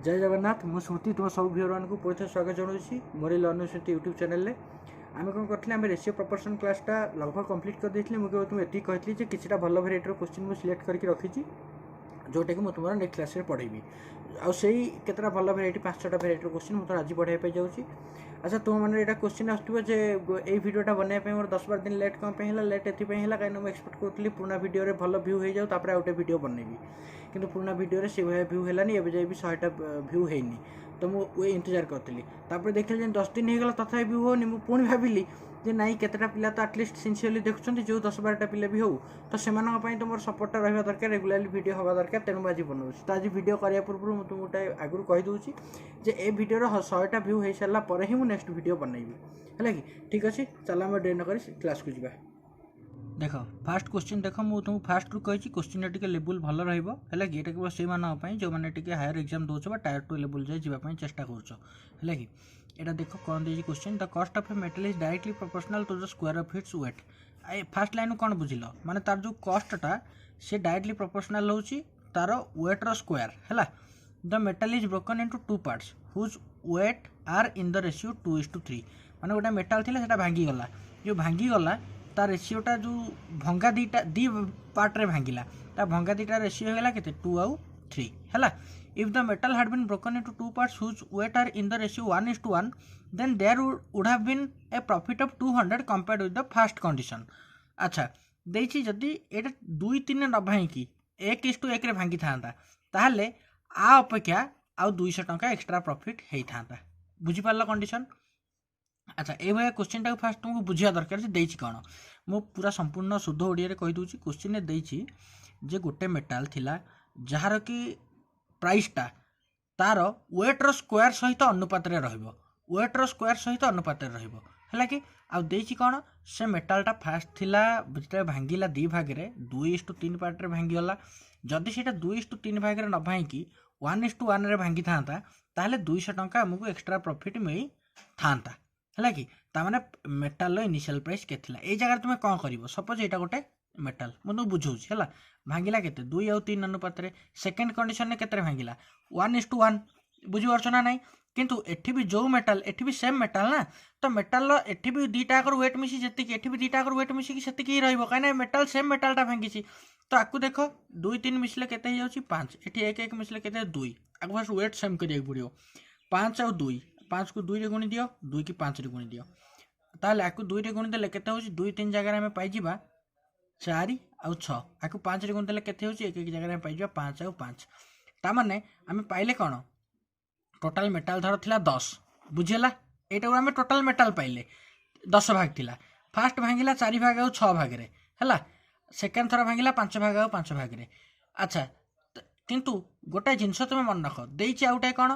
जय जगन्नाथ मु श्रुति तुम सब भ्यूअर मान को पुणी स्वागत जनाऊँगी मोर लर्निंग श्रुति यूट्यूब चैनल रे आम कौन करते आम रेशियो प्रपोर्शन क्लासटा लगभग कंप्लीट कर देती मुझे तुम ये कहती कि किसी भल भेराइटर क्वेश्चन मुझे सिलेक्ट करके रखी जोटा कि मुझे तुम नेक्स्ट क्लास में पढ़ेबी आई केतटा भल भेराइटी 5-6टा भेराइटर क्वेश्चन मुझे आज पढ़ाई जाऊँगी। अच्छा तुम मैंने यहाँ क्वेश्चन आसो जे ये भिडियोटा बनवाई मोर 10-12 दिन लेट कौन है लेट ये कहीं मुझे एक्सपेक्ट करी पुराना भिडियो भल भ्यू हो जाऊ तापर आउटे भिडियो बनैबी किंतु पुराना भिडियो से भाई भ्यू है एवं जाए 100टा भ्यू होनी तो मुझे इंतजार करी देखिए 10 दिन होगा तथा भ्यू होनी मुझे पुणी भाविली जे नाई केतेटा पिला तो आटलिस्ट सिंसियरली देखुं जो 10-12टा पिला भी हो तो से तो मोर सपोर्टा रहा दरकार रेगुलाली भिडियो हवा दरकार तेणु आज बनाऊँ तो आज भिडियो करने पूर्व मुझे तुम गोटे आगुरी कहीदे जे ए भिडियो 100टा भ्यू हो सारापर ही मुझे नेक्स्ट भिडियो बनैबी है कि ठीक अच्छे चल आम डे नक क्लास को जा देख फास्ट क्वेश्चन देख मुझे तुमको फास्ट रू कही क्वेश्चन टी लेवल भल रहा कि केवल से जो मैंने हायर एग्जाम दौच टायर 2 लेवल जाए जावाई चेष्टा कर कि यहाँ देख कौन दे question the cost of a metal is directly proportional to the square of its weight first line कौन बुझिल माने तार जो कॉस्टा सी डायरेक्टली प्रोपोर्शनल होची तार वेट्र स्क्वायर है the metal is broken into 2 parts whose weight are in the ratio 2:3 माने गोटे मेटाल थिला सेटा भांगी गला जो भांगी गला तार रेशियोटा जो भंगा दी पार्ट रे भांगिला ता भंगा दीटा रेशियो होगला केते 2 और 3 है। If the metal had been broken into 2 parts whose weight are in the ratio 1:1, then there would have been a profit of 200 compared with the first condition. अच्छा देखिए जदि ये 2-3 न भाई 1:1 रे भांगी था ताहले आ अपेक्षा आउ 200 टंका एक्स्ट्रा प्रॉफिट होता बुझी पारल कंडीशन। अच्छा ये भाई क्वेश्चन टाक फास्ट तुमको बुझा दरकार देछि कौन मु पूरा संपूर्ण शुद्ध ओडिया कही दूची क्वेश्चन देछि जे गोटे मेटाल थिला जार कि प्राइसटा तार वेट्र स्क्वायर सहित अनुपात वेट्र स्क्वायर सहित अनुपात है कि आउे कौन से मेटालटा फास्ट थिला जो भांगिला 2 भागे 2:3 पार्ट भांगीगला जदि से 2:3 भागे न भाई 1:1 रे भांगी था ताहले 200 टंका आमको एक्स्ट्रा प्रॉफिट मिल था है कि ताने मेटाल इनिशियल प्राइस के ये जगह तुम्हें कौन कर सपोज यहाँ गोटे मेटाल मुझे बुझाऊँ है भांगिला के 2 और 3 अनुपात सेकेंड कंडीशन में केते भांगिला 1:1 बुझीपार ना ना किंतु एठी भी जो मेटाल एठी भी सेम मेटाल ना तो मेटाल एठी भी 2टा वेट मिसी जी एठी भी 2टा वेट मिसिकी से कहीं मेटाल सेम मेटालटा भांगी तो आपको देख 2-3 मिसले के 5 एठी 1-1 मिसले के 2 आपको फास्ट वेट सेम करा पड़ो 5 और 2 5 को 2 रे गुणी दियो 2 की 5 रे गुणी दियो ताले आपको 2 रे गुणी देले केते होची 2-3 जगह में पाई जिबा 4 आउ 6 आपको 5 रे गुणी देले केते होची एक जगह में पाई जिबा 5 और 5 ता माने आमे पाइले कोन टोटल मेटाल धर थिला 10 बुझेला एटा आमे टोटल मेटाल पाइले 10 भाग थिला फास्ट भांगिला 4 भाग और 6 भाग रे हला सेकंड थर भांगिला 5 भाग और 5 भाग रे। अच्छा किंतु गोटे जिनस तुम मन रख देछि आउटे कोन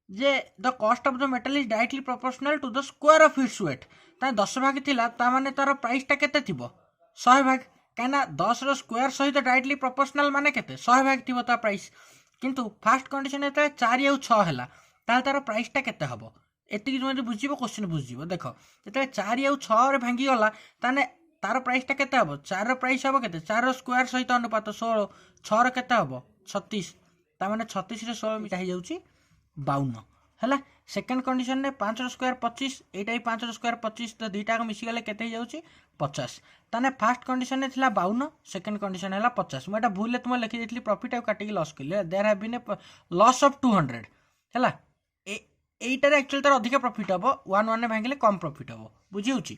जे the cost of the metal is directly proportional to the square of its weight ता 10 भाग थिला ता माने तार प्राइसटा केते थिबो 100 भाग कहीं 10 रो स्क्वायर सहित डायरेक्टली प्रोपोर्शनल माने केते 100 भाग थी ता प्राइस किंतु फास्ट कंडीशन ये 4 और 6 है तार प्राइसटा केते हम एति तुम बुझे क्वेश्चन बुझे देख जो 4 और 6 भांगी गला ताने तार प्राइसटा केते हम 4 प्राइस हम केते 4 स्क्वायर सहित अनुपात 16 6 केते हम 36 ताने 36 रे 16 मिटा हो जाउची 52 है। सेकेंड कंडीशन ने 5 स्क्वायर 25 एटा 5 स्क्वायर 25 तो 2टा मिसीगले केते हो जाउची 50 ताने फास्ट कंडीशन ने थिला 52 सेकेंड कंडीशन है 50 मुझे भूल तुम लिखी देती प्रॉफिट आउ काटिक लॉस कले there have been a loss of 200 है एटार एक्चुअली तार अधिक प्रॉफिट हम 1-1 भांगिले कम प्रॉफिट हम बुझी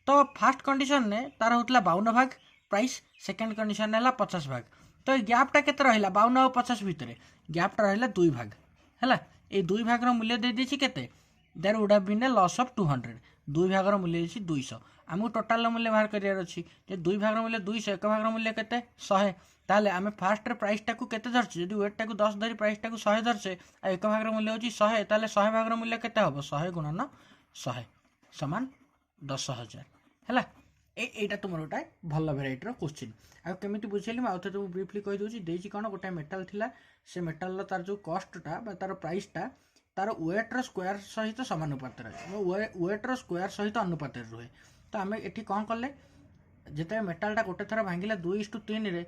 तो फास्ट कंडीशन ने तार होता 52 भाग प्राइस सेकेंड कंडीशन है 50 भाग तो गैपटा केते रहिला 52 और 50 भितर गैपटा रहिला 2 भाग है ये 2 भाग मूल्य दे देछि केते there would have been a loss of 200 2 भाग मूल्य देछि 200 आमको टोटाल मूल्य बाहर करियार अछि जे 2 भाग मूल्य 200 एक भाग मूल्य केते 100 ताले आमे फास्ट रे प्राइस टाकू केते धरछि यदि वेट टाकू 10 धरि प्राइस टाकू 100 धरछे आ एक भाग मूल्य होछि 100 ताले 100 भाग मूल्य केते हबो 100 गुणन 100 समान 10000 हैला एटा तुमर गोटा भल भेराइटर क्वेश्चन आ केमिति बुझेली मैं आउथे तुम ब्रीफली कहि दोछि देछि कोन गोटा मेटल थिला से मेटल तार जो कॉस्टटा बा तार प्राइसटा तार वेट्र स्क्वायर सहित समानुपात रहे वेट्र स्क्वायर सहित अनुपात रहे तो आम ये कौन कले जिते मेटालटा गोटे थर भांगिला 2:3 रे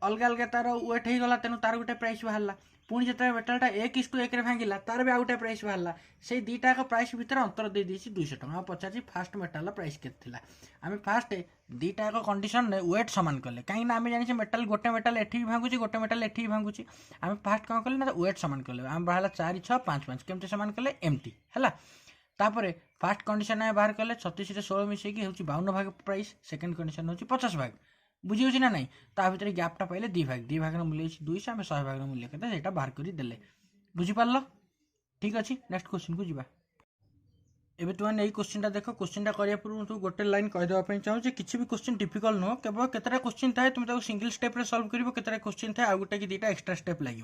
अलग अलग तार वेट हो गला तेणु तार गोटे प्राइस बाहर पुणी जो मेटालटा 1:1 भांगिला तार भी आ गोटे प्राइस बाहर से दुईटा प्राइस भितर अंतर दे 200 टଙ୍କା पचार फास्ट मेटाल प्राइस के आम फास्ट दुईटा कंडीशन वेट सामान कले कहीं आम जाने मेटाल गोटे मेटाल एठी भांगुची गोटे मेटाल एठी भांगुची आम फास्ट कौन कले ना वेट सामान कले आम बाहर 4 6 5 5 केमती सामान कले एमती है तापर फास्ट कंडीशन आम बाहर कले 36 रे 16 मिसेकी हूँ 52 भाग प्राइस सेकेंड कंडीशन हूँ 50 भाग बुझी हो ना नहीं ता भर गैपटा पाइले 2 भाग मूल्य 200 आम 100 भाग मूल्य के बाहर कर देले बुझीपार ठीक अच्छे नेक्स्ट क्वेश्चन को जीवा एबे तुमने यही क्वेश्चन देख क्वेश्चन करने पूर्व तू गोटे लाइन कहीदेवाई चाहूँ किसी भी क्वेश्चन डिफिकल्ट नुह केवल केतटा क्वेश्चन थाए तुम सिंगल स्टेप रे सॉल्व कर केतटा क्वेश्चन थाए आ गोटे कि दुईटा एक्सट्रा स्टेप लगे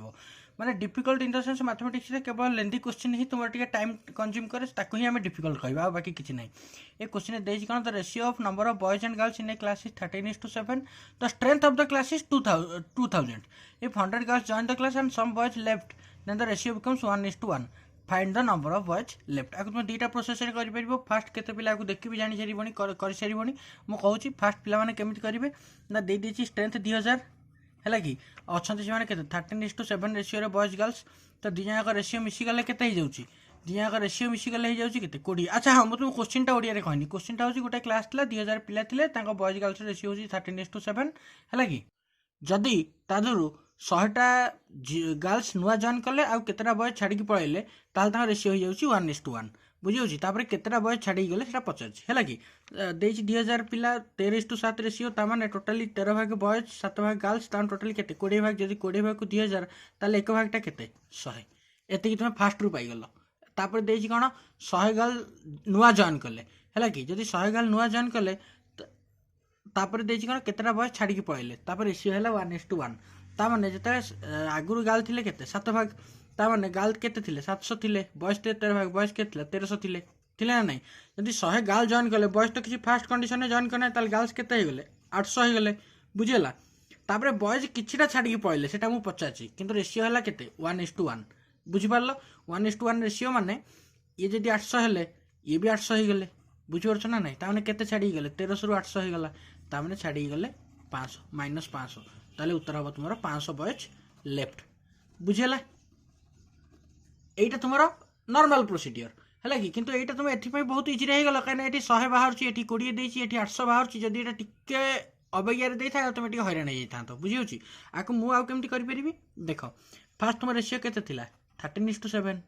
माने difficult in the sense mathematics रे केवल लेंथी क्वेश्चन ही तुम टाइम कंज्यूम करे ताको ही आम डिफिकल्ट कहवा बाकी किसी ना ये क्वेश्चन देती कौन the ratio of number of boys and girls in a class is 13:7 the strength of the class is 2000 if 100 girls join the class and some boys left then the ratio becomes 1:1 find the number of boys left आपको तुम दुईटा process कर fast केते पिला देखी भी जानी सारी कर सारी मुझे कहूँ फास्ट पिला माने केमिति करेंगे ना दे दी स्ट्रेंथ 2000 है कि अच्छा से 13:7 रेशियो रे बॉयज गर्ल्स तो दी जाक रेशियो मिसीगले के दी जाक रेशियो मिसीगले हो 20 अच्छा हाँ मुझे क्वेश्चनटा ओडिया कहनी क्वेश्चनटा हूँ गोटे क्लास 2000 पिला बॉयज गर्ल्स रेशियो हूँ 13:7 है कि जदि तादू 100टा गर्ल्स नुआ जॉइन कले आउ केतटा बॉयज छाड़ी पलैले ताल रेशियो हो जाऊँ 1:1 बुझे तापर केतटा बॉयज छाड़ी गले सेटा पचार है कि 2000 पिला 13:7 रेशियो ताने टोटाली 13 भाग बॉयज 7 भाग गर्ल्स टोटाली के 20 भाग जब 20 भाग को 2000 ताल एक भागटा के 100 एति तुम फास्ट रू पाइगल तापर देछि कौन 100 गर्ल नुआ जॉइन कले है कि जब 100 गर्ल नुआ जॉइन कले तापर देछि कौन केतटा बॉयज छाड़ी पलैले तापर रेशियो है 1:1 ताने जो आगुरी गाल थे के 7 भाग ताने गाल के 700 थे बॉयज थे 13 भाग बॉयज के 1300 थे ना नहीं जब 100 गाल जॉइन कले बॉयज तो किसी फास्ट कंडीशन में जॉइन करना गार्ल्स के 800 हो गले बुझेगा तापर बॉयज किछिटा छाड़ी पलैले से मुझे पचार कि रेशियो है के 1:1 बुझीपार 1:1 रेशियो माने ये जब 800 हेले ये भी 800 हो गले बुझीपार ना नहीं ताने के छाड़ी गले 1300 रू 800 हो गला ताने छाड़ी गले 500 -500 ताले उत्तर हम तुम 500 बॉयज लेफ्ट बुझेला यहीटा तुम नॉर्मल प्रोसीडियर है कि किंतु एटा तुम एथि बहुत इजी रही गला कहीं 100 बाहर 20 देती 800 बाहर जदि ये टिके अवज्ञा दे था तुम ये हैरान हो जाता बुझी आपको मुझे करी देख फास्ट तुम रेशियो के 13:7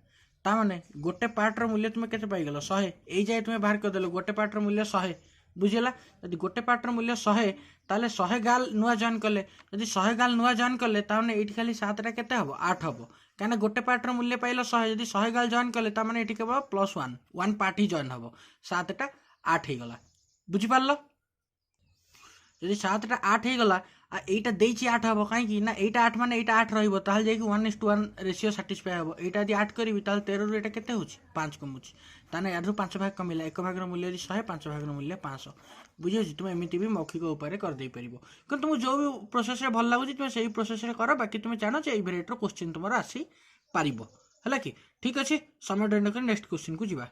ताने गोटे पार्टर मूल्य तुम के पाइगल 100 यही जाए तुम बाहर करदेल गोटे पार्टर मूल्य 100 बुझेगा जब गोटे पार्टर मूल्य 100 ताले 100 गाल नुआ जॉइन कले जब 100 गाल नुआ जॉइन कले ताने ये खाली 7टा के 8 हम कहीं गोटे पार्टर मूल्य पाइल 100 जब 100 गाल जॉइन कले ताने ये केवल +1 पार्ट ही जॉइन हम 7टा 8 हो गला बुझीपार जब 7टा 8 हो गला एटा देछि 8 हम कहीं ना एटा 8 माने एटा 8 रहिबो ताल जाई 1:1 रेशियो सैटिस्फाई हम एटा यदि 8 करी ताल 13 रु एटा केते होछि 5 कमुछि ताने यार 5 भाग कमिला 1 भाग मूल्य 100 5 भाग मूल्य 500 बुझे तुम एमती भी मौखिक उपाय करदे पार कि तुम जो भी प्रोसेस भल लगुच तुम से प्रोसेस कर बाकी तुम जान ये भेराइटर क्वेश्चन तुम आसी पार है कि ठीक अच्छे समय डेंड कर नेक्स्ट क्वेश्चन को जीवा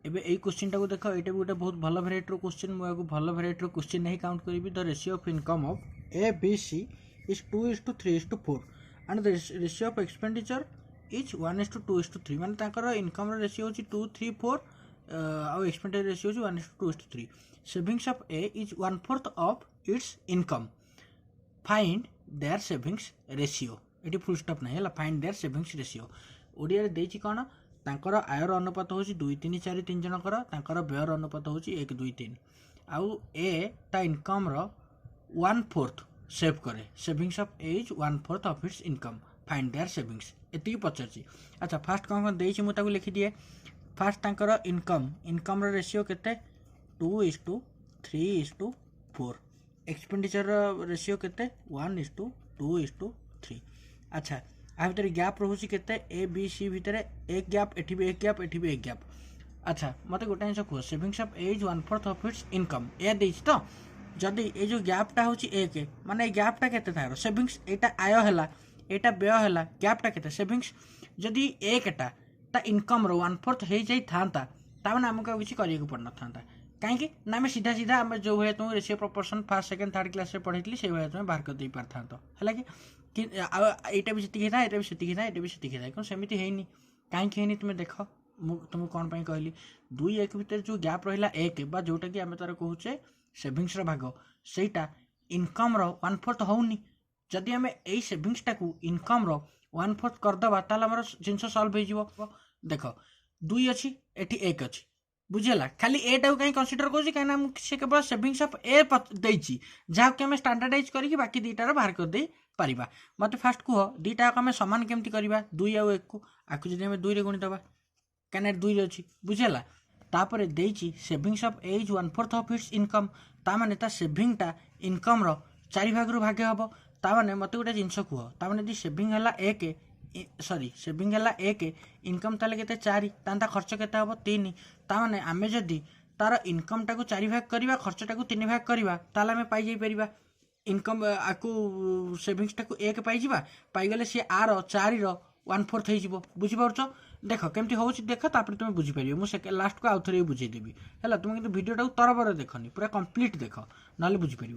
एबे एई क्वेश्चन टाको देख ये गोटे बहुत भल भेराइटर क्वेश्चन मुझे भल भेराइटर क्वेश्चन नहीं काउंट करी the ratio of income of A B C is 2:3:4 and the ratio of expenditure is 1:2:3 माने ताकर इनकम रेशियो होची 2 3 4 और एक्सपेंडिचर रेशियो होची 1:2:3 savings of A is 1/4 of its income find their savings ratio ये full stop नहीं है find their savings ratio Odia देछि कौन तांकर आयर अनुपात हूँ 2 3 4 3 जनकर तांकर व्ययर अनुपात हूँ 1 2 3 आउ ए ता इनकम रो 1/4 सेव करे savings of A is 1/4 of its income find their savings एति पचारछि अच्छा फास्ट कौन देछि मु ताकू लिखि दिए फास्ट तांकर इनकम रो रेशियो केते 2:3:4 एक्सपेंडिचर रेशियो केते 1:2:3 अच्छा आ भीतर गैप रोचे केते ए बी सी भितर एक गैप एठी भी एक गैप एठी भी एक गैप अच्छा मत गोटे जिन कह savings of A is 1/4 of its income ए देछि तो जदि ये जो गैपटा हूँ एक माने गैपटा केते थार सेविंग्स एटा आय है एटा व्यय है गैपटा केते सेविंग्स जदि एकटा ता इनकम रो 1/4 हो जाई थांता ताने हमको किसी करिया पड़ न था कहीं ना आम सीधा सीधा आम जो भाई तुम ratio proportion first second third class पढ़ी से भाई तुम्हें बाहर कर दे पार था है कि यहाँ भी सीखी था यहाँ भी सीखी था यहाँ भी सीखी था क्यों सेमती है कहीं तुम्हें देख तुमको कौन पर कहली 2 1 भितर जो गैप रहा 1 बा जोटा कि आम तार कहूचे सेविंग्स भाग सेटा इनकम रो 1/4 होनी जदि आम यही सेविंग्स टाक इनकम रो 1/4 करदे ताल आम जिनस सल्व हो देख 2 अच्छी एटी 1 अच्छी बुझेगा खाली एटा कहीं कनसीडर करूँ कहीं से केवल सेविंग्स ऑफ ए देती जहाँ कि आम स्टांडार्डाइज करके बाकी दुईटार बाहर करदे पारिबा मत फास्ट कह दुईटा आम सामान केमती करवा 2 और 1 को आकु जब आम 2 रे गुणीदबा कहीं 2 अच्छी बुझेगा तापर देती सेविंग्स ऑफ एज 1/4 ऑफ इट्स इनकम ताने ता सेविंगटा इनकम रो 4 भाग भागे हम ताने मत गोटे जिनस कह ताने सेविंग है 1 सॉरी सेविंग है 1 इनकम ताले केते 4 तांता खर्च केते हम 3 ताने आमे जदि तार इनकम टाको 4 भाग करवा खर्च टाको 3 भाग करवा ताले आमे पाई जाई परिबा इनकम आकु सेविंग्स टाको 1 पाई पाईगले सी आर 4 रो 1/4 हो बुझीपार देख केमती हो देख तापर तुम बुझीपार मुझे लास्ट को आउ थे बुझेदेवी है तुम कि भिडियो तरबर देखनी पूरा कंप्लीट देख ना बुझीपार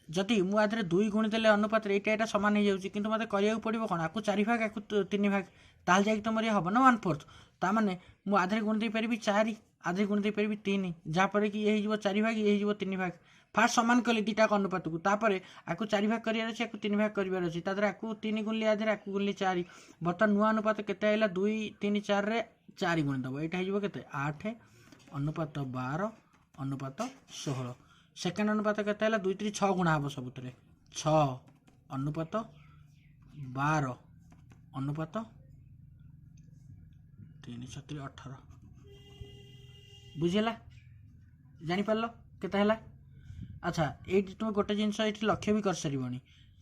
जदि मुझे 2 गुणीदेले अनुपात यहाँ सामान हो जाऊँगी कि मत करा पड़ो कौन आपको 4 भाग आपको 3 भाग ताल जा तुम ये हम ना 1/4 ताने मुझे गुणी पारि 4 आधे गुणी पारि 3 जहाँपर कि ये 4 भाग ये 3 भाग फास्ट सामान कली दुटा अनुपात को तापर आपको 4 भाग करार अच्छे आपको 3 भाग करार अच्छे तादर आपको 3 गुणली आधे आपको गुणली 4 बर्तमान नुआ अनुपात केते आइला 2 3 4 रे 4 गुणी दब यहाँ हो 8 अनुपात 12 अनुपात 16 सेकेंड अनुपात केते 2 3 6 गुणा हम सबुतरे 6 अनुपात 12 अनुपात 3 7 18 बुझेगा जापार के अच्छा ये तुम गोटे जिनस ये लक्ष्य भी कर सारी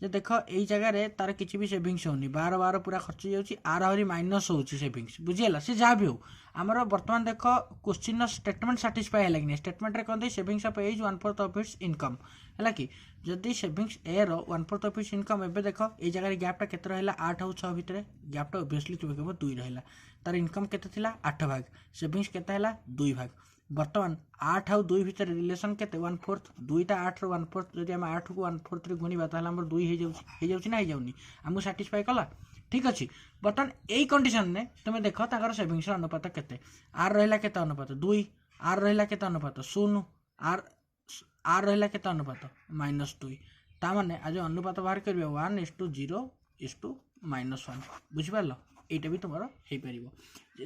जे देख यही जगार तार किसी भी सेविंग्स होनी 12 12 पूरा खर्च जाऊँगी आर आहरी माइनस होची सेविंग्स बुझीगला सी जहाँ भी हो आमर बर्तमान देख क्वेश्चन स्टेटमेंट साटिस्फाई है कि स्टेटमेंट कहते सेविंग्स ऑफ एज 1/4 ऑफ इट्स इनकम है कि जदि सेविंग्स ए रो 1/4 ऑफ इट्स इनकम एवं देख ये जगह गैपटा केते रहा 8 और 6 भितर गैपटा ओबियसली तुम कह 2 रहा तार इनकम केते 8 भाग सेविंग्स केते 2 भाग बर्तमान 8 और 2 भितर रिलेशन केते 1/4 2टा 8 रो 1/4 जदि आम 8 को 1/4 रे गुणिबा ताहले हमर 2 हो जाउची ना हो जाउनी हमको सैटिस्फाई कला ठीक अच्छे बर्तमान यही कंडीशन ने तुम देख तर सेविंग्स अनुपात केते आर रहा केते अनुपात 2 आर रहा केते अनुपात 0 आर रहा केते अनुपात -2 ताने आज अनुपात बाहर कर 1:0:-1 बुझिपार यहाँ भी तुम हो पार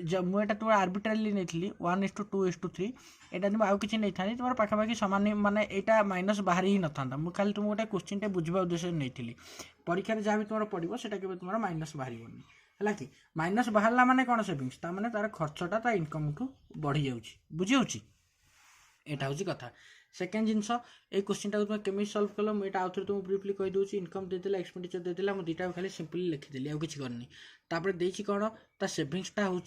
जब मुझे तुम आर्बिट्राली नहीं 1:2:3 यहाँ तुम आउ कि नहीं था तुम पाखापाखि सामान माने यहाँ माइनस बाहर ही न था मुझे खाली तुम गोटे क्वेश्चन बुझा उद्देश्य नहीं परीक्षा जहाँ भी तुम पड़ो से तुम माइनस बाहर है कि माइनस बाहर माने कौन सेविंग्स तार तार खर्चटा इनकम ठू बढ़ी जाऊँगी बुझी यहाँ हूँ कथा सेकेंड जिनस ये क्वेश्चन टाक तुम केमी सल्व कल मुझे आउ थे तुमको ब्रीफली कहीदे इनकम देदेला एक्सपेंडिचर देदेला मुझे दुटा खाली सिंपली लिखिदेली आउ किसी करनी तापर देछि कौन ता सेविंग्सटा हूँ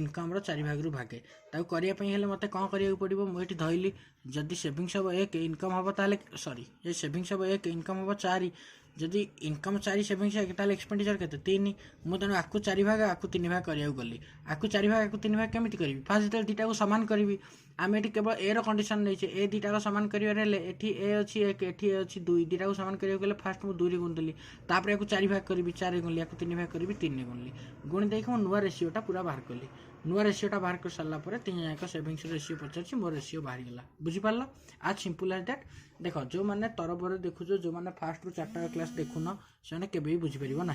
इनकम 4 भाग भागे ताको करने मत कौन करा पड़ो मुझे धरली जदि सेविंग्स हम 1 इनकम हम ताले सॉरी ये सेविंग्स हम 1 इनकम हम 4 जदि इनकम 4 सेविंग्स ताले एक्सपेंडिचर केते 3 मुझे तेणु आपको 4 भाग आपको 3 भाग करा गली आपको 4 भाग आपको 3 भाग केमी करी फास्ट जो दुटा को सामान करी आम ये केवल ए कंडीशन नहीं ए दुटा सामान कर ए अच्छी 1 ए अच्छी 2 दुटा को सामान करें फास्ट मुझे 2 रे गुणदेली तापर आपको 4 भाग करी 4 रे गुणली आपको 3 भाग करी 3 रे गुणली गुणी देखिए मुझे नुआ रेसीोटा पूरा बाहर कली नुआ रेसीोटा बाहर कर सारापर 3 जाक सेविंग्स रेसीो पचार मो रेसीो बाहर गला बुझीपार आज सिंपल एज दैट देख जो मैंने तरबर देखुच जो मैंने फास्ट रू 4टा क्लास देखुन से केवे बुझीपार ना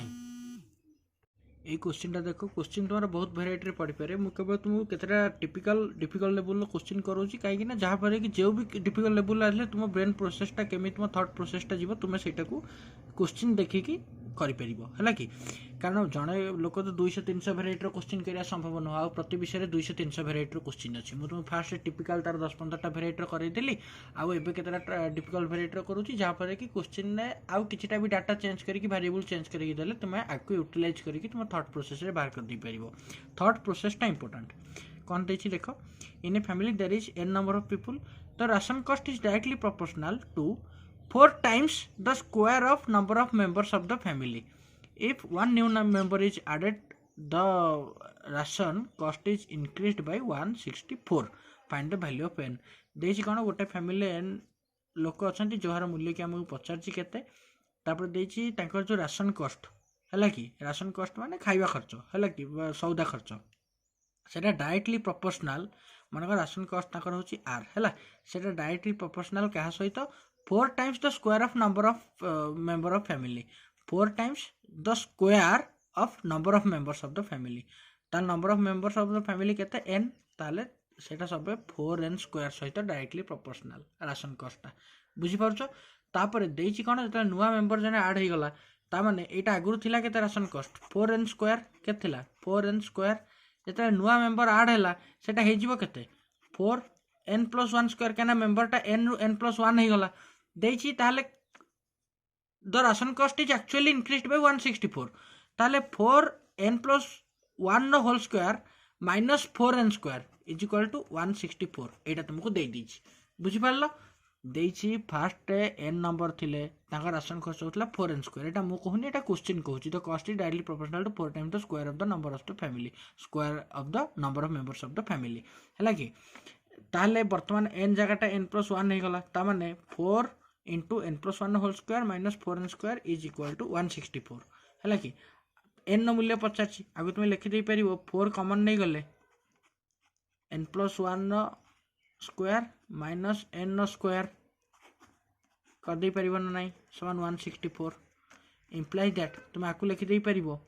ये क्वेश्चन देख क्वेश्चन तुम बहुत भेराइटी पढ़ी पारे मुझे केवल तुमको केतटा डिफिकल्ट लेवल क्वेश्चन करोची कहीं जहाँपर कि जो भी डिफिकल्ट लेवल आसे तुम ब्रेन प्रोसेसटा केमी तुम थॉट प्रोसेसटा जीव तुम से क्वेश्चन देखिकी है कि कारण जड़े लोक तो 200-300 भेराइटर क्वेश्चन कराया संभव नुह आ प्रति विषय 200-300 भेराइटर क्वेश्चन अच्छी मुझे फास्ट टिपिकल तार 10-15टा भेराइटर करदेली आउ एबे केतटा डिफिकल्ट भेराइटर करूची जहाँपर कि क्वेश्चन ने आउ किछिटा भी डाटा चेंज करके वेरिएबल चेंज करके देले तुम आपको यूटिलाइज करके तुम थॉट प्रोसेस रे बाहर कर दे परिबो थॉट प्रोसेसटा इंपोर्टेंट कौन देछि देख in a family there is n number of people the ration cost is directly proportional to 4 times the square of number of members of the family. If one new member is added, the ration cost is increased by 164. Find the value of n देछि कोन गोटे family N लोक अछंती जोहार मूल्य कि हमकु पचारछि केते तापर देछि तांकर जो राशन कॉस्ट हैला कि राशन कॉस्ट माने खाइबा खर्च हैला कि सौदा खर्च सेटा डायरेक्टली प्रोपोर्शनल मनक राशन कॉस्ट ताकर होछि आर हैला सेटा डायरेक्टली प्रोपोर्शनल कहा सहित 4 times the square of number of member of family 4 times the square of number of members of the family ता number of members of the family केते n ताले सेटा सब 4n स्क्वायर सहित डायरेक्टली प्रोपोर्शनल राशन कॉस्ट बुझी पारछो तापर देछि कोन जता नुवा मेंबर जने ऐड हे गला ता माने एटा आगुरु थिला केते राशन कॉस्ट 4n स्क्वायर के थिला 4n स्क्वायर जता नुवा मेंबर ऐड हैला सेटा हे जिवो केते 4n + 1 स्क्वायर केना मेंबर टा n रु n + 1 हे गला देछि ताले the ration cost is actually increased by 164 ताले 4n + 1 नो whole square minus 4n square is equal to 164 एटा तुमको दे दीछि बुझी पारलो देछि फास्ट n नंबर थिले ताका राशन खर्च होतला 4n स्क्वायर एटा मु कहूनी एटा क्वेश्चन कहूची the cost is directly proportional to 4 times the square of the number of the family square of the number of members of the family हैला कि ताले वर्तमान n जगहटा n + 1 हे गला ता माने 4 into n + 1 whole square minus 4n square is equal to 164 हैला कि n no मूल्य पचारछि आगु तुमे लिखि देई परिबो 4 कॉमन नै गले n + 1 नो स्क्वायर माइनस n नो स्क्वायर कर दे परिबो ना नाही समान 164 इंप्लाइज दैट तुम आकु लिखि देई परिबो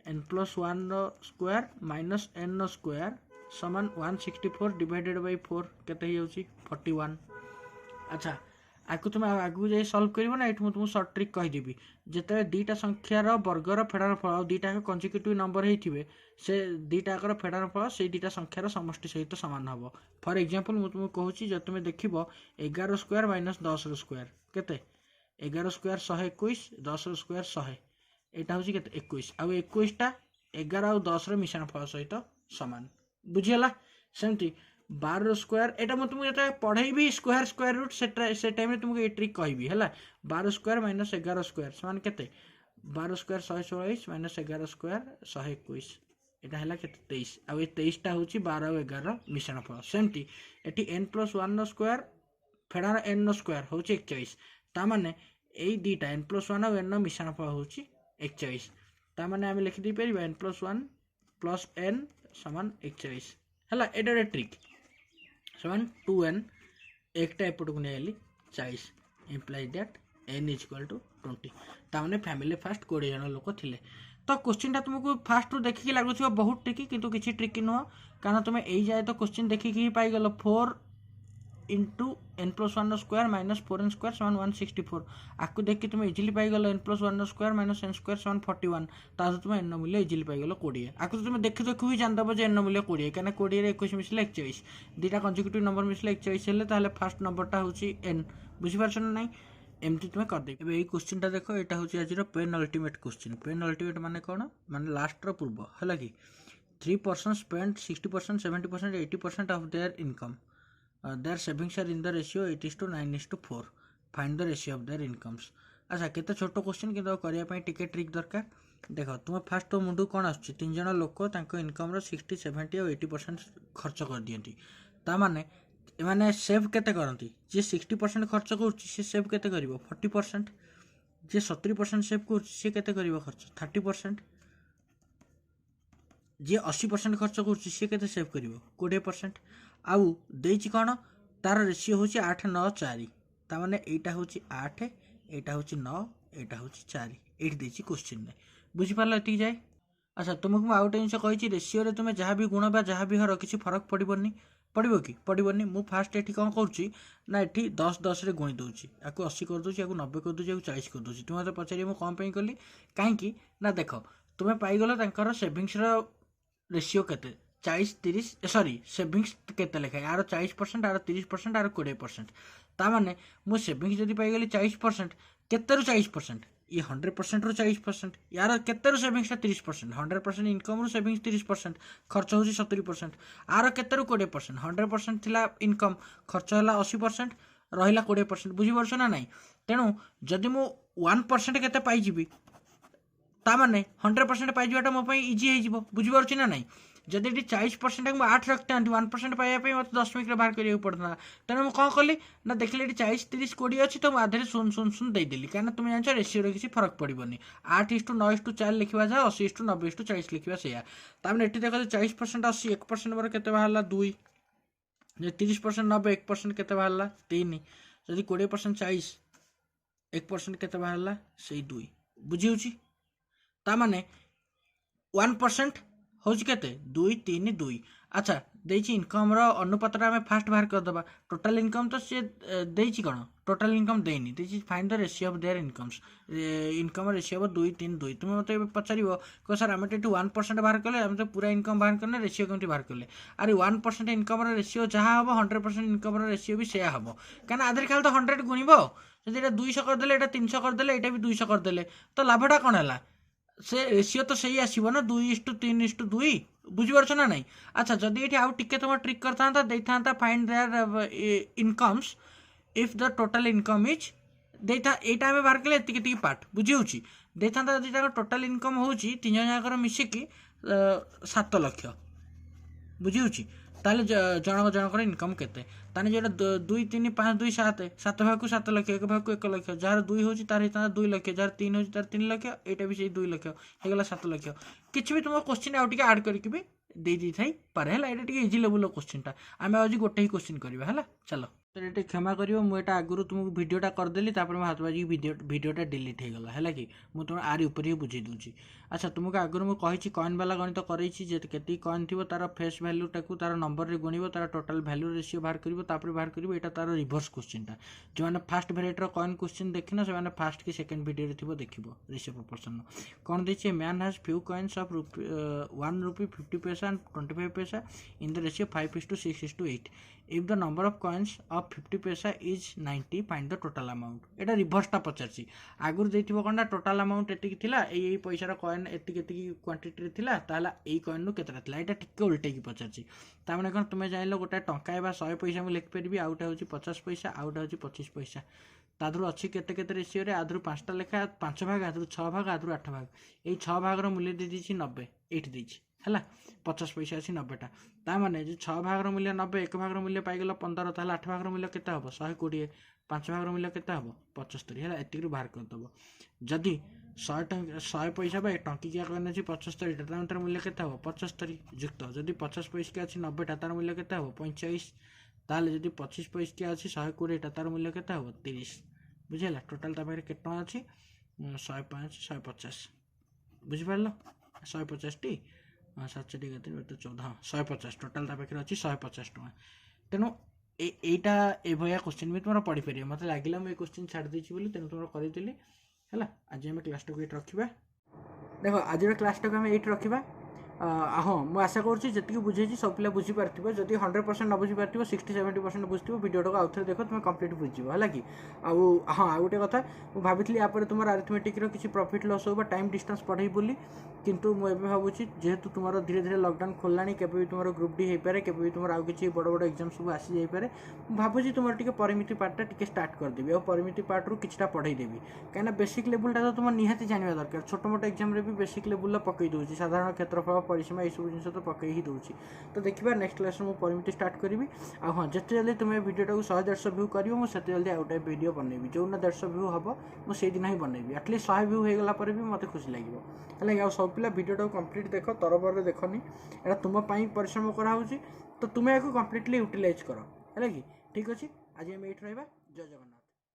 n + 1 नो स्क्वायर माइनस n नो स्क्वायर समान 164 डिवाइडेड बाय 4 केते हे होची 41 अच्छा आकु तुम आगु जाई सॉल्व करिवो ना एठु तुम शॉर्ट ट्रिक कहि देबी जेते दीटा संख्यार वर्गर फेडार फल दीटा कंसेक्यूटिव नंबर हेतिबे से दीटा कर फेडार फल से दीटा संख्यार समष्टि सहित समान हबो फॉर एग्जांपल मु तुम कहूची जे तुम देखिबो 11 स्क्वायर माइनस 10 स्क्वायर केते 11 स्क्वायर 121 10 स्क्वायर 100 एटा होची केते 21 आ 21 टा 11 आ 10 रे मिश्रण फल सहित समान बुझियला सेमती 12 स्क्वायर एटा मु तुमको जते पढैबी स्क्वायर स्क्वायर रूट से टाइम रे तुमको ए ट्रिक कहबी हैला 12 स्क्वायर माइनस 11 स्क्वायर समान केते 12 स्क्वायर 144 माइनस 11 स्क्वायर 121 एटा हैला केते 23 आ 23 टा होची 12 और 11 मिश्रण फल सेमती एटी n + 1 नो स्क्वायर फेडार n नो स्क्वायर होची 41 ता माने एई दीटा n + 1 और n नो मिश्रण फल होची 41 ता माने हम लिखि दी परिबा n + 1 + n समान 41 हैला एटा ट्रिक समान 2n एक टा एपट को नेली 40 employees that n is equal to 20 तामने फैमिली फास्ट 20 जन लोक थिले तो क्वेश्चन टा तुमको फास्ट रु देखि लागुछ बहुत ट्रिकी किंतु किछि ट्रिकी न कारण तुम एई जाय तो क्वेश्चन देखि कि पाई गलो 4 into n + 1 square minus 4n square समान 164 आकु देखि तुम इजीली पाई गलो n + 1 square minus n square समान 41 ताजो तुम n मूल्य इजीली पाई गलो 20 आकु तुम देखि देखि ही जान दबो जे n मूल्य 20 काना 20 रे 21 मिसले 41 दीटा कंसेक्यूटिव नंबर मिसले 41 हेले ताले फर्स्ट नंबर टा होची n बुझि परछन नै एमती तुम कर दे एबे ए क्वेश्चन टा देखो एटा होची आज रो penultimate question penultimate माने कोन माने लास्ट रो पूर्व हला कि 3% spent 60% 70% 80% of their income their savings are in the ratio 8:9:4 find the ratio of their incomes अच्छा केते छोटो क्वेश्चन किंतु करिया पई टिके ट्रिक दरकार देखो तुम फास्ट तो मुंडू कोन आछी तीन जण लोक तांको इनकम रो 60 70 और 80% खर्च कर दियंती ता माने माने सेव केते करंती जे 60% खर्च करछि से सेव केते करिवो 40% जे 70% सेव करछि से केते करिवो खर्च 30% जे 80% खर्च करछि से केते सेव करिवो 20% आउ देछि कोन तार रेशियो होछि 8 9 4 ता माने एटा होछि 8 एटा होछि 9 एटा होछि 4 एट देछि क्वेश्चन में बुझि पारला एति जाय अच्छा तुमको मु आउट जिंस कहिछि रेशियो रे तुमे जहां भी गुण बा जहां भी हर किछि फरक पड़िबोनी पड़िबो कि पड़िबोनी मु फास्ट एठी कोन करछि ना एठी 10 10 रे गुणी दोछि आकु 80 कर दोछि आकु 90 कर दोछि आकु 40 कर दोछि तुम मते पछारी मु कोन पई कली काहे कि ना देखो तुमे पाई गलो तांकर सेविंग्स रो रेशियो केते 40 30 सॉरी सेविंग्स केते लेखा यार 40% आर 30% आर 20% ता माने मु सेविंग्स जदी पाई गली 40% केते रो 40% ये 100% रो 40% यार केते रो सेविंग्स 30% 100% इनकम रो सेविंग्स 30% खर्च होची 70% आर केते रो 20% 100% थिला इनकम खर्च हला 80% रहिला 20% बुझी परछ ना नाही तेनु जदी मु 1% केते पाई जिबी ता माने 100% पाई जिबाटा मो पई इजी हे जिवो बुझी परछ ना नाही जदि ये 40% मुझे 8 रखता 1% पाइबापी मतलब दशमिक बाहर करा पड़ता तेणु मुझे कौन कली ना देखिए ये 40 30 20 अच्छी तो मुझे आधे 0 देदेली कहीं तुम जान रेसीओ किसी फरक पड़ोनी 8:9:4 लिखा जाए 80:90:40 लिखा से तमें ये देख 40% 80 1% मोर के बाहर 2 30% 90 1% के बाहर 3 जदि 20% 40 1% के बाहर से 2 बुझी ताने 1% हूँ के 2 3 2 अच्छा देची इनकम अनुपात आम फास्ट बाहर करदे टोटाल इनकम तो सी देची कौन टोटाल इनकम देनी देची find the ratio of their incomes income ratio of 2 3 2 तुम मत पचार कह सर आम 1% बाहर कले आम तो पूरा इनकम बाहर करने रेशियो कमी बाहर कले अरे 1% इनकम रेशियो जहाँ हम 100% इनकम रेशियो भी से हम कहीं आधे खाली तो 100 गुणब जब 200 करदे ये 300 करदे ये भी 200 करदे तो लाभटा कौन है से रेशियो तो सही आसो ना 2:3:2 बुझीपार ना नहीं अच्छा जदि ये आउ टे तुम ट्रिक करता find their incomes if the total income is देता यहाँ आम बाहर कले एति पार्ट बुझी देता जदि टोटाल इनकम हूँ 3 जन मिसिकी 7 लाख बुझी ताले जनक जनकर इनकम केते ताने जो 2 3 5 2 7 7 भाग को 7 लाख 1 भाग को 1 लाख जार 2 हो तार 2 लाख जार 3 हो तार 3 लाख यहाँ भी से 2 लाख होगा 7 लाख किसी भी तुम क्वेश्चन आउ टे आड करके भी दे थाई पारे है ये इजी लेवल क्वेश्चन आम आज गोटे ही क्वेश्चन करवा है चलो ये क्षमा कर मुझे आगुरी तुमको भिडटा करदेली हाथ बाजी भिडटा डिलीट हो गला है कि मुझे तुम आरी उपर ही बुझे दूसरी अच्छा तुमको आगुरी मुझे कही कॉइन वाला गणित कर कॉइन थी तार फेस भैल्यू टाक तार नंबर रे गुणव तार टोटाल भैल्यू रेशियो बाहर कर बाहर कर यहाँ तार रिभर्स क्वेश्चन जो मैंने फास्ट भेराइटर कॉइन क्वेश्चन देखना से फास्ट कि सेकेंड भिडियो थी देख रेशियो प्रोपोर्शन कौन देखिए man has few coins of 1 रुपी 50 पैसा एंड 25 पैसा इन the ratio 5:6:8 if the number of coins of 50 पैसा is 90 find the total amount एटा रिभर्सटा पचार आगुरी देखिए कौन टोटाल अमाउंट एति यही पैसार कॉइन एति क्वांटिटी थिला ताला एई कॉइन नु केतरा थिला एटा टिके उल्टे की पचार तामाने कौन तुम जान गोटे टंका 100 पैसा मुझे लिखिपारि आउटा हूँ 50 पैसा आउटा हूँ 25 पैसा तादर अच्छी केते रेशियो रे आदर 5टा लेखा 5 भाग आदर 6 भाग आदर 8 भाग यही 6 भाग मूल्य दे 90 ये है 50 पैसा अच्छी 90टा ताने जो 6 भाग मूल्य 90 1 भाग मूल्य पाईगल 15 ताल 8 भाग मूल्य केते हम 120 5 भाग मूल्य केते हम 75 है एति बाहर करदेव जदि 100 पैसा टंकिकिया कॉइन अच्छी 75 तार मूल्य केते हम 75 युक्त जदि 50 पैसा अच्छी 90टा तार मूल्य केते हम 45 ताले जदि 25 पैसा अच्छी 120टा तार मूल्य केते हम 30 बुझेगा टोटाल तापाखे केते टଙ୍କା अच्छी 105 150 बुझिपार 150 टी 7 टी 14 हाँ 150 टोटाल तापाखे अच्छी 150 टଙ୍କା तेणु एटा एभया क्वेश्चन भी तुम पढ़ी पार मत लगे मुझे क्वेश्चन छाड़ देती बोली तेणु तुम करी है आज आम क्लास टाक ये रखा देख आज क्लास टाक ये रखा हाँ मुझे आशा करुँची बुझे सब पिला बुझीपार जब 100% न बुझीपार 60-70% बुझे भिडियो टाक आउ थे देख तुम कम्प्लीट बुझे है कि हाँ आ गोटे कथा मुझे भाभी यापर तुम अरिथमेटिक किसी प्रॉफिट लॉस हो टाइम डिस्टेंस पढ़े बोली किंतु मुझे भावुँ जेहेतु तुम धीरे धीरे लॉकडाउन खोलला केवे तुम ग्रुप डी हो पाए के तुम आउ कि बड़ बड़ एग्जाम सब आसी जापे भावुँ तुम टे परिमिति पार्टा टे स्टार्ट करदेवी और परिमिति पार्ट रू किछटा पढ़ेदेवी कहीं बेसिक लेवलटा तो तुम निहाती जानवा दरकार छोट मोट एग्जाम भी बेसिक लेवल पकई दूसरी साधारण क्षेत्रफल परिसीमा यू जिन तो पकई ही दूसरी तो देखा नेक्स्ट क्लास में परिमिति स्टार्ट करी हाँ जिते जल्दी तुम भिडियो 100-150 व्यू कर मुझे जल्दी आउ टाइप भिडियो बनैबी जो दिन 150 व्यू हम मुझे दिन ही बनैबी एटलिस्ट 100 व्यू हो गला पर भी मत खुशी लगे है सब पिला भिडियो कंप्लीट देख तरबर देखनी यहाँ तुम परिश्रम कराऊँगी तो तुम्हें या कम्प्लीटली यूटिलाइज कर है कि ठीक अच्छे आज आम ये रहा जय जगन्नाथ।